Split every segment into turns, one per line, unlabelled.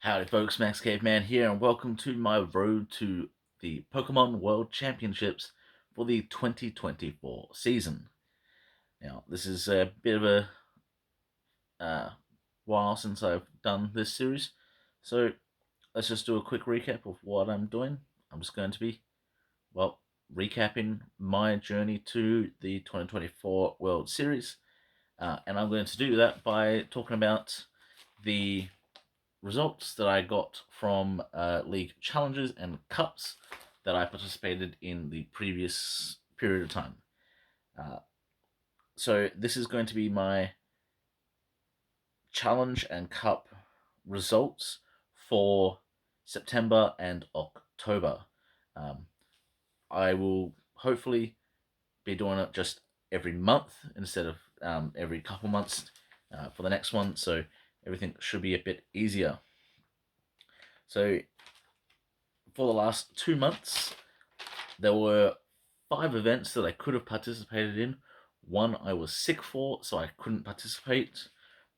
Howdy folks, Max Caveman here, and welcome to my road to the Pokemon World Championships for the 2024 season. Now, this is a bit of a uh, while since I've done this series, so let's just do a quick recap of what I'm doing. I'm just going to be, well, recapping my journey to the 2024 World Series, and I'm going to do that by talking about the results that I got from league challenges and cups that I participated in the previous period of time. Uh, so this is going to be my challenge and cup results for September and October. Um, I will hopefully be doing it just every month instead of every couple months for the next one, so everything should be a bit easier. So for the last 2 months, there were 5 events that I could have participated in. One I was sick for, so I couldn't participate,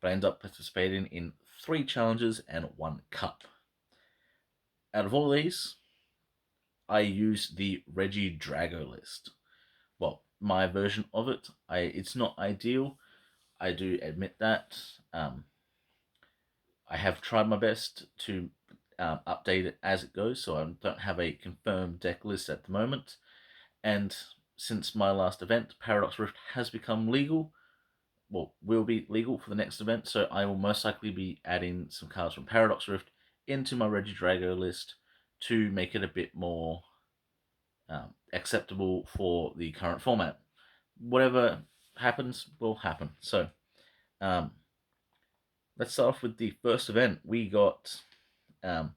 but I ended up participating in 3 challenges and 1 cup. Out of all these, I used the Regidrago list. Well, my version of it. It's not ideal. I do admit that. I have tried my best to update it as it goes, so I don't have a confirmed deck list at the moment. And since my last event, Paradox Rift has become legal. Well, will be legal for the next event, so I will most likely be adding some cards from Paradox Rift into my Regidrago list to make it a bit more acceptable for the current format. Whatever happens will happen. So, um, let's start off with the first event. We got a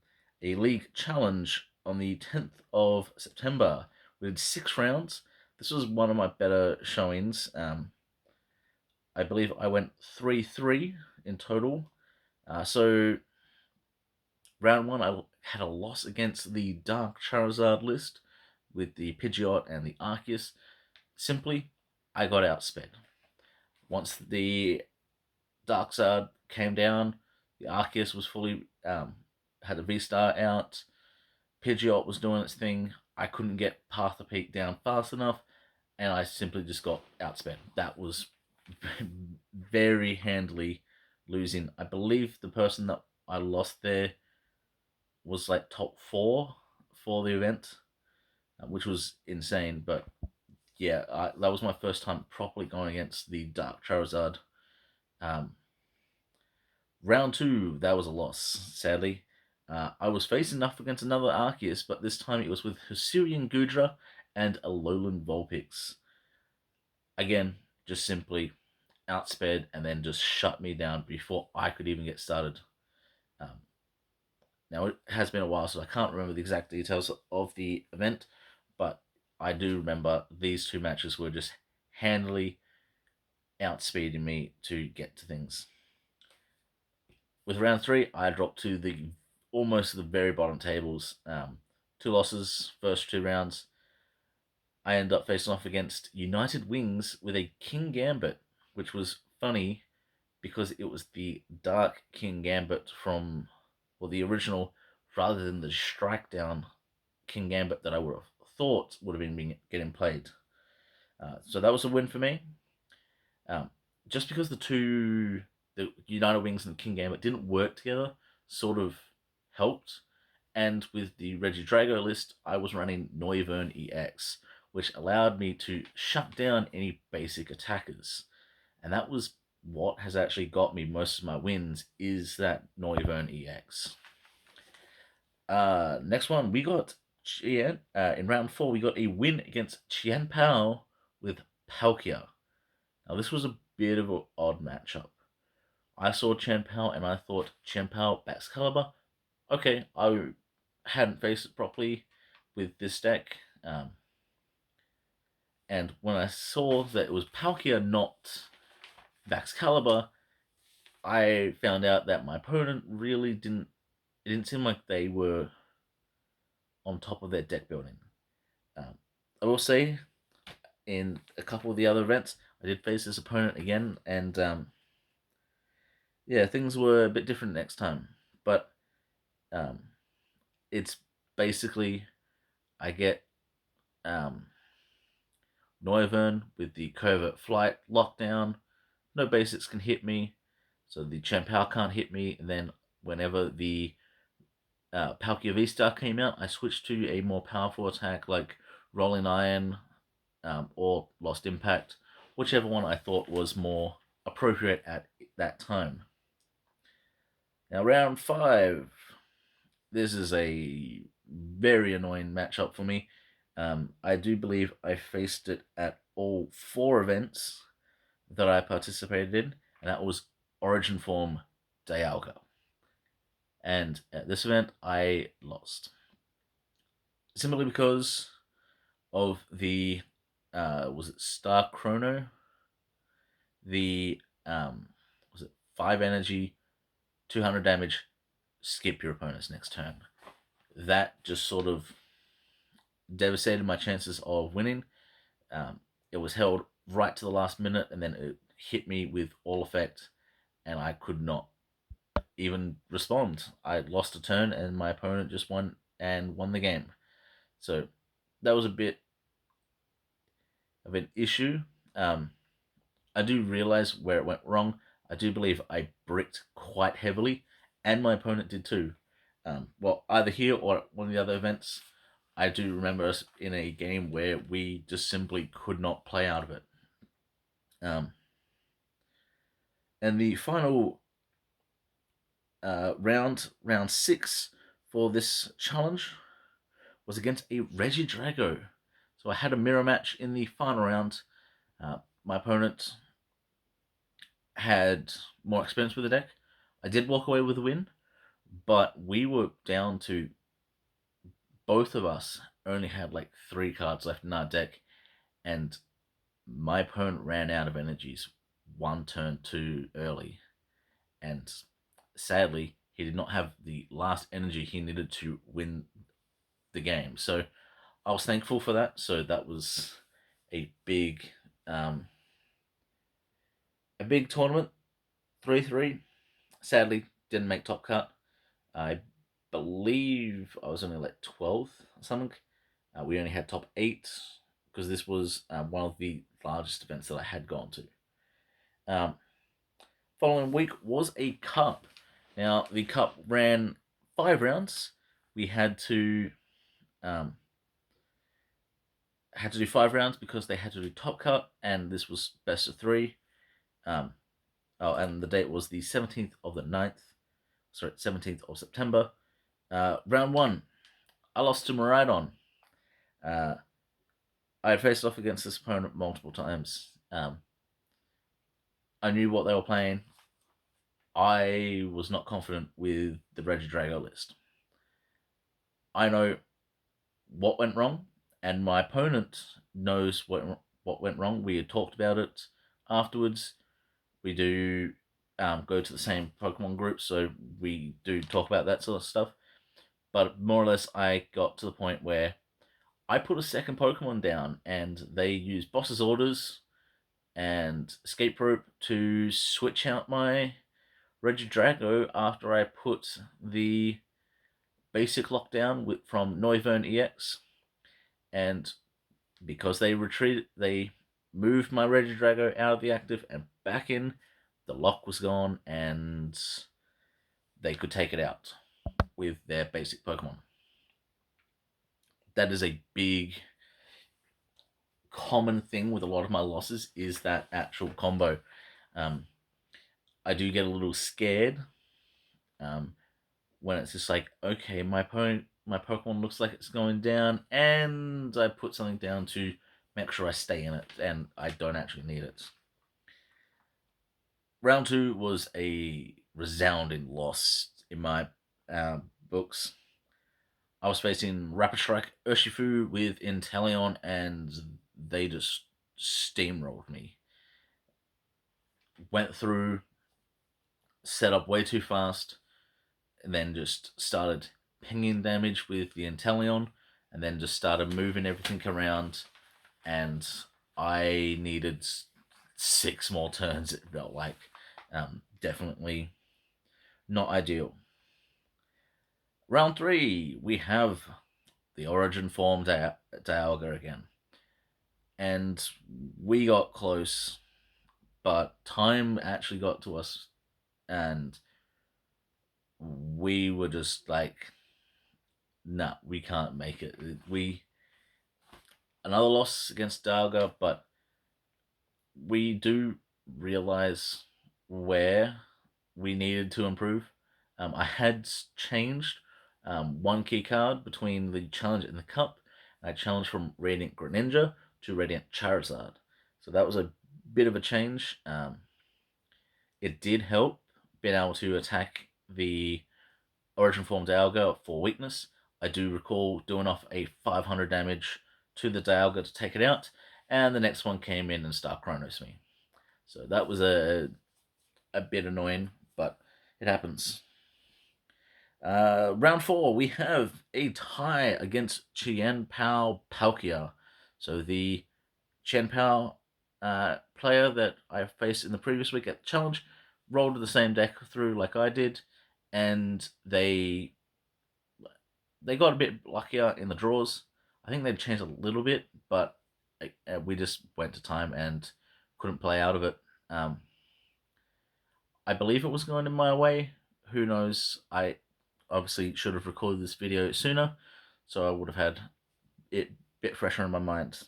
league challenge on the 10th of September. We did 6 rounds. This was one of my better showings. I believe I went 3-3 in total. So, round one, I had a loss against the Dark Charizard list with the Pidgeot and the Arceus. Simply, I got outsped. Once the Dark Charizard came down, the Arceus was fully had a V-Star out. Pidgeot was doing its thing. I couldn't get Path of Peak down fast enough, and I simply just got outspent. That was very handily losing. I believe the person that I lost there was like top 4 for the event, which was insane. But yeah, that was my first time properly going against the Dark Charizard. Um, Round 2, that was a loss, sadly. I was facing off against another Arceus, but this time it was with Hisuian Gudra and Alolan Vulpix. Again, just simply outsped and then just shut me down before I could even get started. Um, Now, it has been a while, so I can't remember the exact details of the event, but I do remember these 2 matches were just handily outspeeding me to get to things. With round 3, I dropped to the almost the very bottom tables. 2 losses, first 2 rounds. I ended up facing off against United Wings with a Kingambit, which was funny because it was the Dark Kingambit from, well, the original, rather than the Strike Down Kingambit that I would have thought would have been getting played. So that was a win for me. Um, just because the United Wings and Kingambit didn't work together, sort of helped. And with the Regidrago list, I was running Noivern EX, which allowed me to shut down any basic attackers. And that was what has actually got me most of my wins, is that Noivern EX. Next one, we got Chien. In round 4, we got a win against Chien Pao with Palkia. Now, this was a bit of an odd matchup. I saw Chien Pao and I thought, Chien Pao, Baxcalibur. Okay, I hadn't faced it properly with this deck. And when I saw that it was Palkia, not Baxcalibur, I found out that my opponent really didn't. It didn't seem like they were on top of their deck building. I will say, in a couple of the other events, I did face this opponent again, and yeah, things were a bit different next time. But It's basically I get um, Noivern with the covert flight lockdown. No basics can hit me, so the Champao can't hit me. And then whenever the Palkia V-Star came out, I switched to a more powerful attack like Rolling Iron or Lost Impact, whichever one I thought was more appropriate at that time. Now, round 5. This is a very annoying matchup for me. I do believe I faced it at all 4 events that I participated in, and that was Origin Form Dialga. And at this event, I lost. Simply because of the, was it Star Chrono? The, was it 5 energy, 200 damage, skip your opponent's next turn. That just sort of devastated my chances of winning. It was held right to the last minute, and then it hit me with all effect, and I could not even respond. I lost a turn, and my opponent just won the game. So that was a bit of an issue. I do realize where it went wrong. I do believe I bricked quite heavily, and my opponent did too. Well, either here or at one of the other events, I do remember us in a game where we just simply could not play out of it. And the final round 6 for this challenge, was against a Regidrago. So I had a mirror match in the final round. My opponent had more experience with the deck. I did walk away with a win, but we were down to, both of us only had like 3 cards left in our deck, and my opponent ran out of energies 1 turn too early, and sadly he did not have the last energy he needed to win the game. So I was thankful for that. So that was a big tournament. 3-3. Sadly, didn't make top cut. I believe I was only like 12th or something. We only had top 8 because this was one of the largest events that I had gone to. Following week was a cup. Now the cup ran 5 rounds. We had to do 5 rounds because they had to do top cut, and this was best of 3. And the date was the 17th of the 9th. Sorry, 17th of September. Round 1, I lost to Miraidon. I had faced off against this opponent multiple times. I knew what they were playing. I was not confident with the Regidrago list. I know what went wrong, and my opponent knows what went wrong. We had talked about it afterwards. We do go to the same Pokemon group, so we do talk about that sort of stuff. But more or less, I got to the point where I put a second Pokemon down, and they used Boss's Orders and Escape Rope to switch out my Regidrago after I put the basic lockdown from Noivern EX. And because they moved my Regidrago out of the active and back in, the lock was gone, and they could take it out with their basic Pokemon. That is a big common thing with a lot of my losses, is that actual combo. I do get a little scared when it's just like, okay, my Pokemon looks like it's going down, and I put something down to make sure I stay in it, and I don't actually need it. Round 2 was a resounding loss in my books. I was facing Rapid Strike Urshifu with Inteleon, and they just steamrolled me. Went through, set up way too fast, and then just started pinging damage with the Inteleon, and then just started moving everything around, and I needed 6 more turns, it felt like. Definitely not ideal. Round 3, we have the Origin form Dialga again. And we got close, but time actually got to us, and we were just like, nah, we can't make it. Another loss against Dialga, but we do realize where we needed to improve. I had changed one key card between the challenge and the cup. I challenged from Radiant Greninja to Radiant Charizard. So that was a bit of a change. It did help being able to attack the Origin Form Dialga for weakness. I do recall doing off a 500 damage to the Dialga to take it out, and the next one came in and Star Chronos me. So that was a bit annoying, but it happens. Round 4, we have a tie against Chien-Pao Palkia. So the Chien-Pao player that I faced in the previous week at the challenge rolled the same deck through like I did, and they got a bit luckier in the draws. I think they changed a little bit, but we just went to time and couldn't play out of it. I believe it was going in my way. Who knows? I obviously should have recorded this video sooner, so I would have had it a bit fresher in my mind.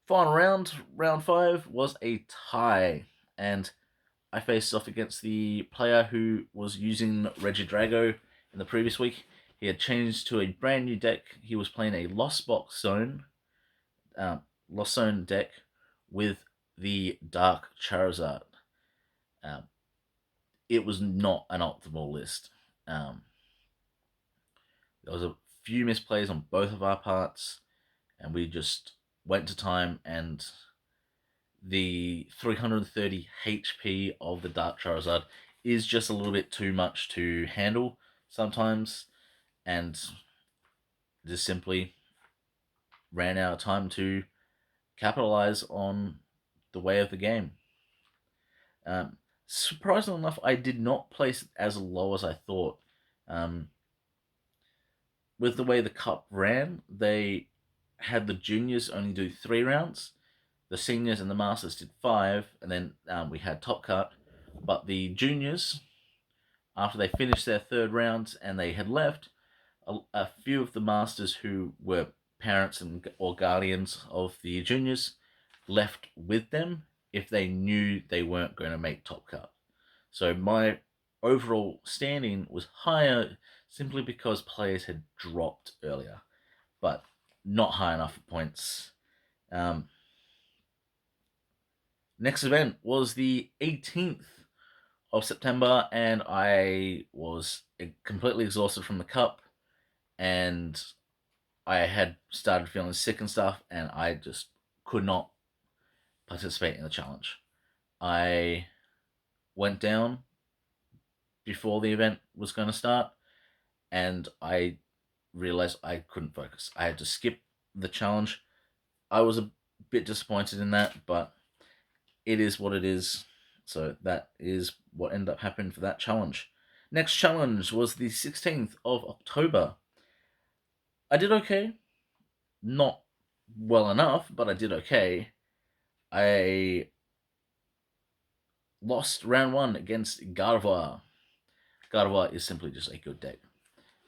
Final round, round 5, was a tie, and I faced off against the player who was using Regidrago in the previous week. He had changed to a brand new deck. He was playing a Lost Box Zone, Lost Zone deck with the Dark Charizard. Um, it was not an optimal list. Um, there was a few misplays on both of our parts, and we just went to time, and the 330 HP of the Dark Charizard is just a little bit too much to handle sometimes, and just simply ran out of time to capitalize on the way of the game. Surprisingly enough, I did not place it as low as I thought. Um, with the way the cup ran, they had the juniors only do 3 rounds, the seniors and the masters did 5, and then we had top cut. But the juniors, after they finished their 3rd round and they had left, a few of the masters who were parents or guardians of the juniors left with them if they knew they weren't going to make top cut. So my overall standing was higher simply because players had dropped earlier, but not high enough for points. Next event was the 18th of September, and I was completely exhausted from the cup, and I had started feeling sick and stuff, and I just could not participate in the challenge. I went down before the event was going to start, and I realized I couldn't focus. I had to skip the challenge. I was a bit disappointed in that, but it is what it is. So that is what ended up happening for that challenge. Next challenge was the 16th of October. I did okay. Not well enough, but I did okay. I lost round 1 against Gardevoir. Gardevoir is simply just a good deck.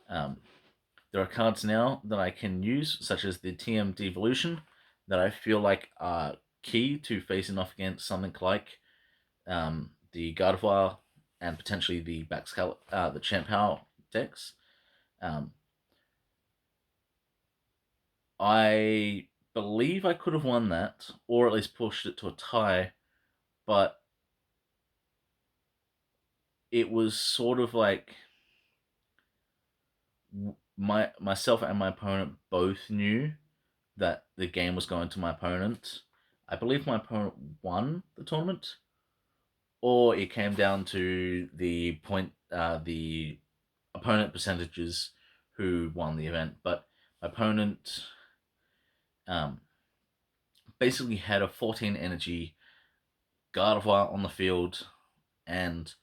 There are cards now that I can use, such as the TM Devolution, that I feel like are key to facing off against something like the Gardevoir and potentially the the Chien-Pao decks. I believe I could have won that, or at least pushed it to a tie, but it was sort of like myself and my opponent both knew that the game was going to my opponent. I believe my opponent won the tournament, or it came down to the opponent percentages who won the event. But my opponent basically had a 14 energy Gardevoir on the field, and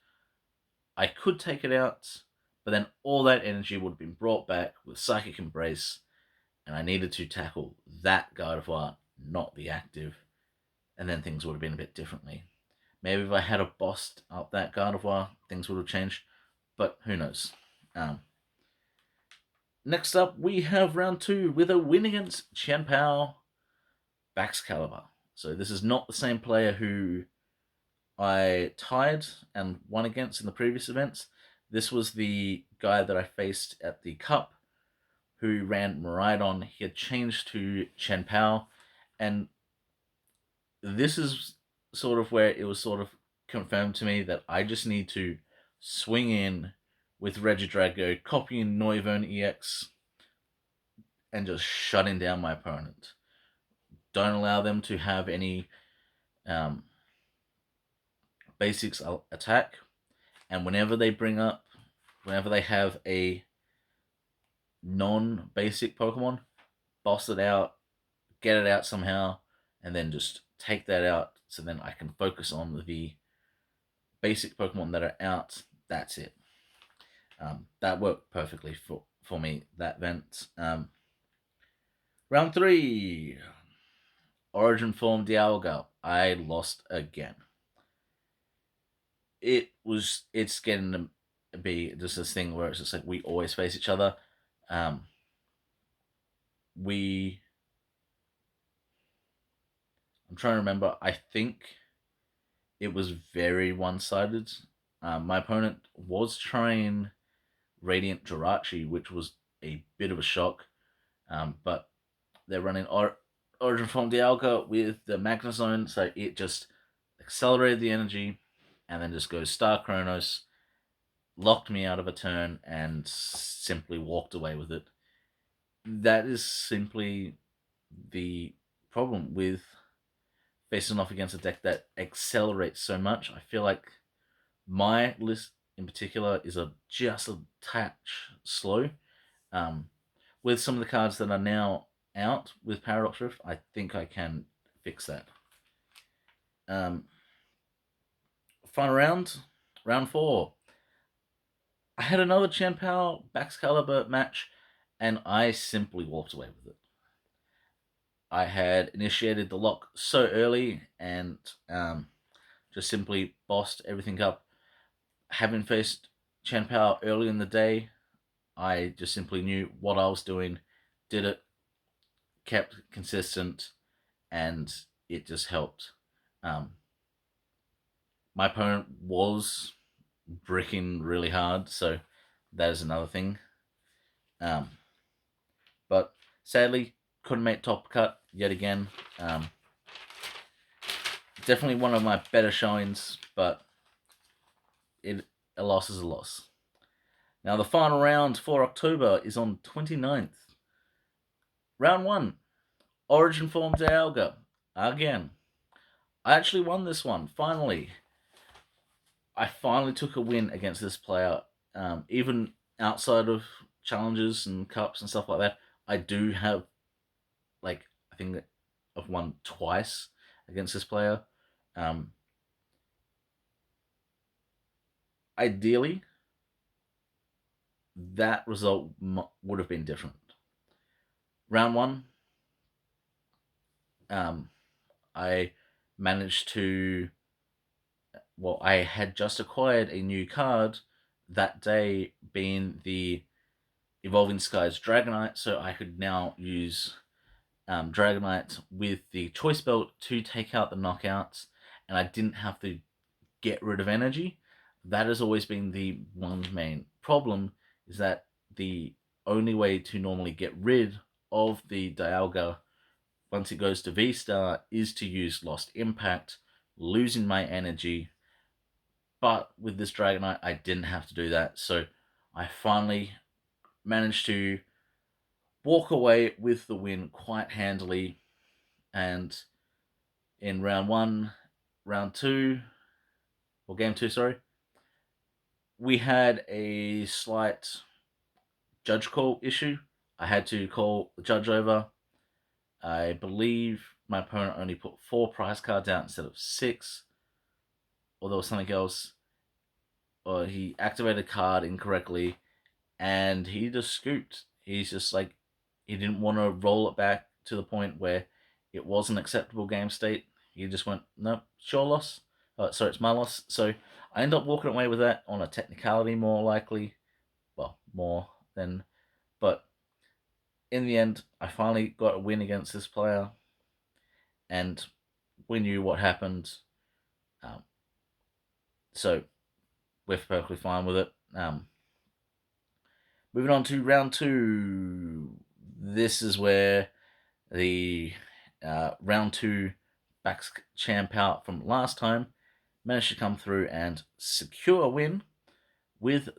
I could take it out, But then all that energy would have been brought back with Psychic Embrace, and I needed to tackle that Gardevoir, not the active, and then things would have been a bit differently. Maybe if I had a bossed up that Gardevoir, things would have changed, but who knows. Next up, we have round 2 with a win against Chien-Pao Baxcalibur. So this is not the same player who I tied and won against in the previous events. This was the guy that I faced at the Cup who ran Miraidon. He had changed to Chien-Pao, and this is sort of where it was sort of confirmed to me that I just need to swing in with Regidrago, copying Noivern EX, and just shutting down my opponent. Don't allow them to have any basics attack, and whenever they have a non-basic Pokemon, boss it out, get it out somehow, and then just take that out so then I can focus on the basic Pokemon that are out. That's it. That worked perfectly for me, that event. Round 3. Origin Form Dialga. I lost again. It's getting to be just this thing where it's just like we always face each other. I'm trying to remember. I think it was very one-sided. My opponent was trying Radiant Jirachi, which was a bit of a shock. But they're running Origin Form Dialga with the Magnezone, so it just accelerated the energy and then just goes Star Chronos, locked me out of a turn, and simply walked away with it. That is simply the problem with facing off against a deck that accelerates so much. I feel like my list in particular is just a touch slow. With some of the cards that are now out with Paradox Rift, I think I can fix that. Final round, round 4. I had another Chien-Pao Baxcalibur match, and I simply walked away with it. I had initiated the lock so early and just simply bossed everything up. Having faced Chien-Pao early in the day, I just simply knew what I was doing, did it, kept consistent, and it just helped. My opponent was bricking really hard, so that is another thing. But sadly, couldn't make top cut yet again. Definitely one of my better showings, but a loss is a loss. Now the final round for October is on 29th. Round 1, Origin Form Dialga. Again, I actually won this one, finally. I finally took a win against this player. Even outside of challenges and cups and stuff like that, I do have, I think I've won twice against this player. Ideally, that result would have been different. Round 1, I managed to. Well, I had just acquired a new card that day, being the Evolving Skies Dragonite, so I could now use Dragonite with the Choice Belt to take out the knockouts, and I didn't have to get rid of energy. That has always been the one main problem, is that the only way to normally get rid of the Dialga once it goes to V-Star is to use Lost Impact, losing my energy. But with this Dragonite, I didn't have to do that, so I finally managed to walk away with the win quite handily. And in round 1, round 2, or game 2, sorry, we had a slight judge call issue. I had to call the judge over. I believe my opponent only put 4 prize cards out instead of 6, or there was something else, or he activated a card incorrectly, and he just scooped. He's just like, he didn't want to roll it back to the point where it was an acceptable game state. He just went, nope, sure loss. Sorry, it's my loss. So I end up walking away with that on a technicality, more likely. Well, more than, but in the end, I finally got a win against this player, and we knew what happened. Um, so we're perfectly fine with it. Moving on to round two. This is where the round two backs champ out from last time managed to come through and secure a win with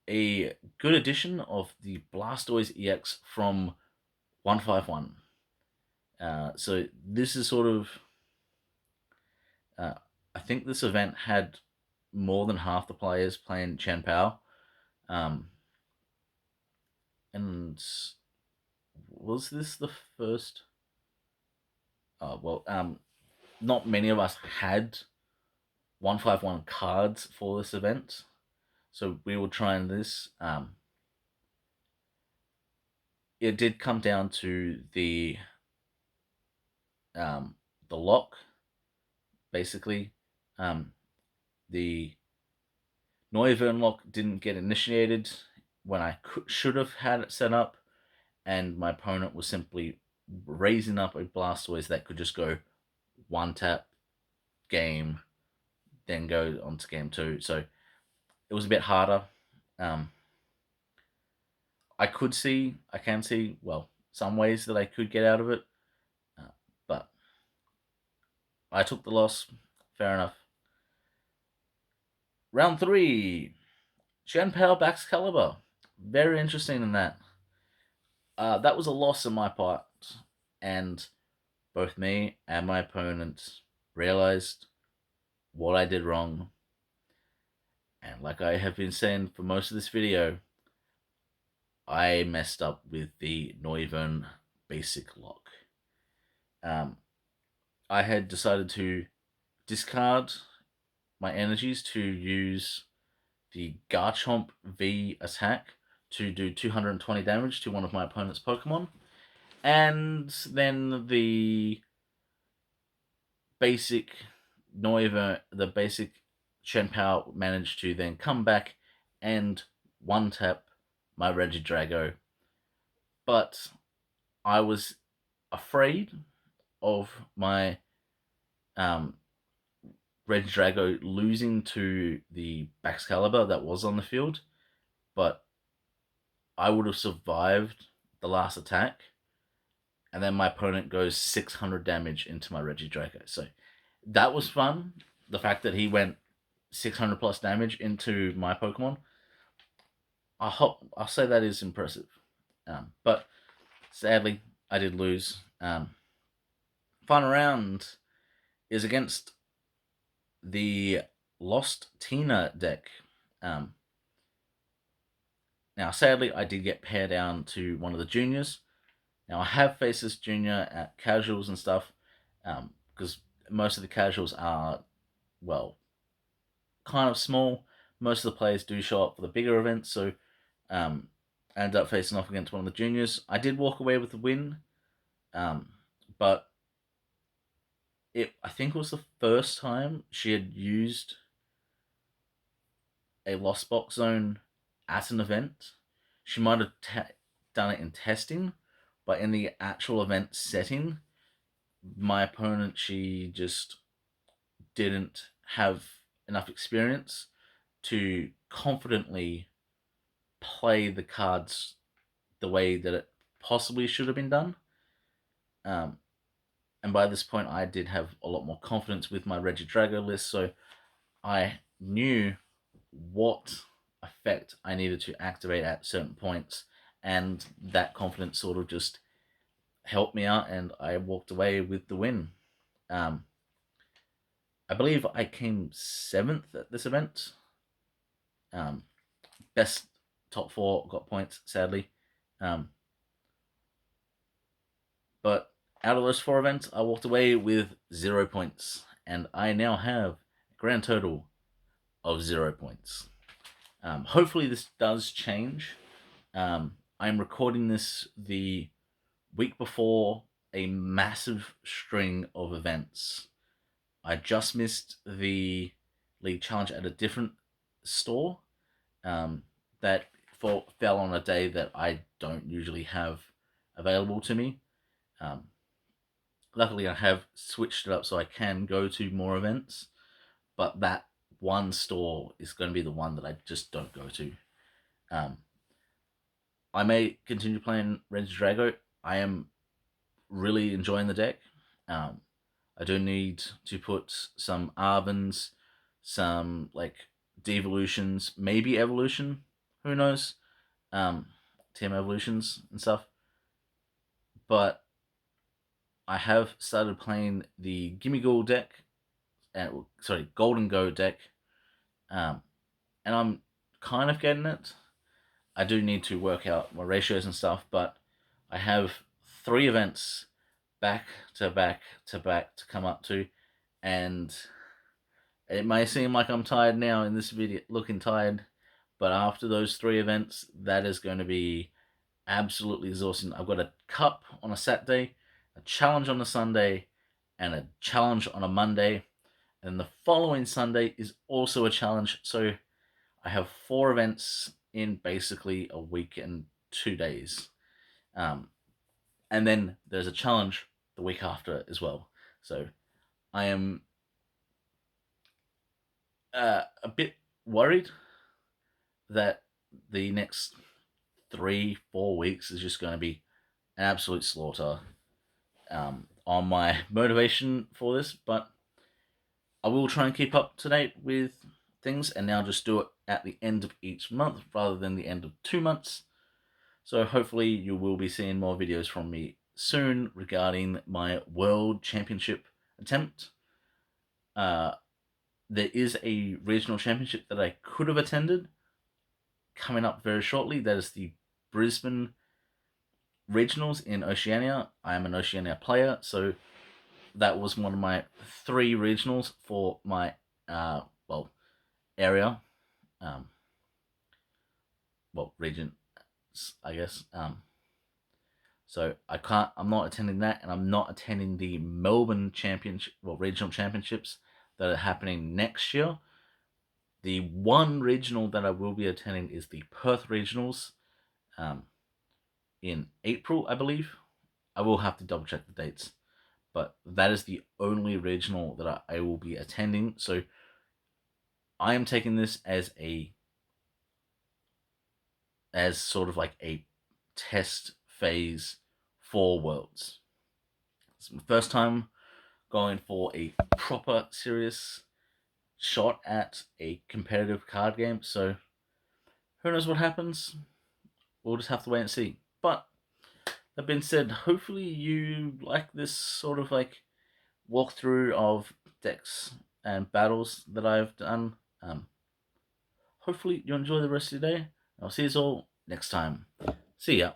a good addition of the Blastoise EX from 151. So this is sort of, I think this event had more than half the players playing Chien-Pao. And was this the first? Not many of us had 151 cards for this event, so we were trying this. It did come down to the lock, basically. The Noivern lock didn't get initiated when I should have had it set up, and my opponent was simply raising up a Blastoise that could just go one tap game, then go on to game two. So it was a bit harder. I can see, well, some ways that I could get out of it, but I took the loss. Fair enough. Round three, Chien-Pao Baxcalibur. Very interesting in that. That was a loss on my part, and both me and my opponent realized what I did wrong. And like I have been saying for most of this video, I messed up with the Noivern basic lock. I had decided to discard my energies to use the Garchomp V attack to do 220 damage to one of my opponent's Pokemon. And then the basic the basic Chien-Pao managed to then come back and one-tap my Regidrago. But I was afraid of my Regidrago losing to the Baxcalibur that was on the field, but I would have survived the last attack, and then my opponent goes 600 damage into my Regidrago. So that was fun. The fact that he went 600 plus damage into my Pokemon, I'll say that is impressive. But sadly, I did lose. Final round is against the Lost Tina deck. Now, sadly, I did get paired down to one of the juniors. Now, I have faced this junior at casuals and stuff, because most of the casuals are, well, kind of small. Most of the players do show up for the bigger events, so I ended up facing off against one of the juniors. I did walk away with the win, but I think it was the first time she had used a Lost Box Zone at an event. She might have done it in testing, but in the actual event setting, my opponent, she just didn't have enough experience to confidently play the cards the way that it possibly should have been done. And by this point, I did have a lot more confidence with my Regidrago list, so I knew what effect I needed to activate at certain points, and that confidence sort of just helped me out, and I walked away with the win. I believe I came 7th at this event. Best top 4 got points, sadly. But out of those 4 events, I walked away with 0 points, and I now have a grand total of 0 points. Hopefully this does change I'm recording this the week before a massive string of events. I just missed the League Challenge at a different store that fell on a day that I don't usually have available to me. Um, Luckily, I have switched it up so I can go to more events, but that one store is going to be the one that I just don't go to. Um, I may continue playing Regidrago. I am really enjoying the deck. Um, I do need to put some Arvins, some like devolutions, maybe evolution. Who knows? Team evolutions and stuff. But I have started playing the Gimmighoul deck, sorry, Golden Go deck, um, and I'm kind of getting it. I do need to work out my ratios and stuff, but I have 3 events back to back to back to come up to, and it may seem like I'm tired now in this video, looking tired, but after those 3 events, that is going to be absolutely exhausting. I've got a cup on a Saturday, a challenge on a Sunday, and a challenge on a Monday, and the following Sunday is also a challenge. So I have 4 events in basically a week and 2 days. And then there's a challenge the week after as well. So I am a bit worried that the next 3-4 weeks is just going to be an absolute slaughter on my motivation for this, but I will try and keep up to date with things and now just do it at the end of each month rather than the end of 2 months. So hopefully you will be seeing more videos from me soon regarding my World Championship attempt. There is a regional championship that I could have attended coming up very shortly. That is the Brisbane Regionals in Oceania. I am an Oceania player, so that was one of my 3 regionals for my area, region, I guess. So I'm not attending that, and I'm not attending the Melbourne Championship, regional championships that are happening next year. The one regional that I will be attending is the Perth Regionals, in April, I believe. I will have to double check the dates, but that is the only regional that I will be attending. So I am taking this as sort of like a test phase for Worlds. It's my first time going for a proper serious shot at a competitive card game, so who knows what happens? We'll just have to wait and see. But that being said, hopefully you like this sort of like walkthrough of decks and battles that I've done. Hopefully you enjoy the rest of your day. I'll see you all next time. See ya.